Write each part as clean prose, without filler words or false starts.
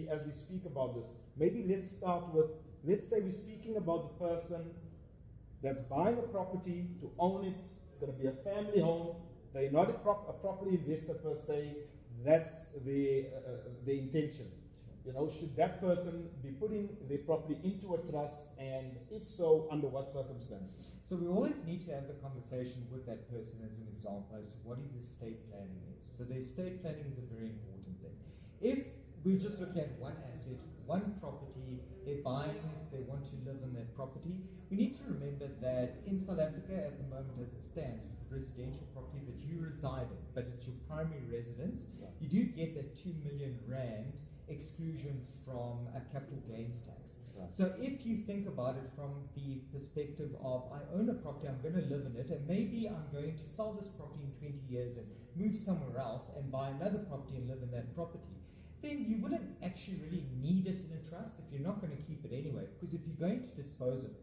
as we speak about this, maybe let's start with, let's say we're speaking about the person that's buying a property to own it. It's going to be a family home. They're not a property investor per se. That's the intention. You know, should that person be putting their property into a trust, and if so, under what circumstances? So we always need to have the conversation with that person as an example as to what his estate planning is. So the estate planning is a very important thing. If we're just looking at one asset, one property, they're buying it, they want to live in that property, we need to remember that in South Africa at the moment as it stands, with the residential property that you reside in, but it's your primary residence, you do get that 2 million rand exclusion from a capital gains tax. Right. So if you think about it from the perspective of, I own a property, I'm going to live in it, and maybe I'm going to sell this property in 20 years and move somewhere else and buy another property and live in that property, then you wouldn't actually really need it in a trust if you're not going to keep it anyway. Because if you're going to dispose of it,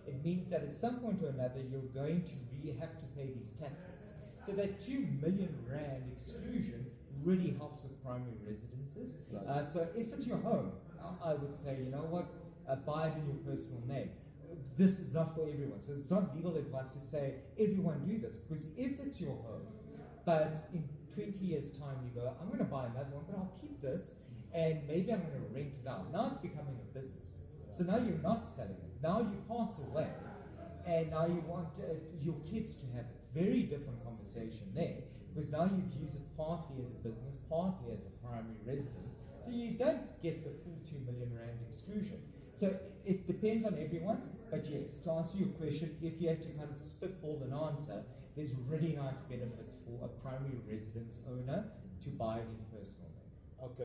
it means that at some point or another you're going to have to pay these taxes. So that 2 million rand exclusion really helps with primary residences. Right. So if it's your home, I would say, you know what, buy it in your personal name. This is not for everyone. So it's not legal advice to say everyone do this, because if it's your home, but in 20 years' time you go, I'm going to buy another one, but I'll keep this, and maybe I'm going to rent it out. Now it's becoming a business. So now you're not selling it. Now you pass away, and now you want your kids to have it. Very different conversation there, because now you've used it partly as a business, partly as a primary residence, so you don't get the full 2 million rand exclusion. So it depends on everyone, but yes, to answer your question, if you had to kind of spitball an answer, there's really nice benefits for a primary residence owner to buy in his personal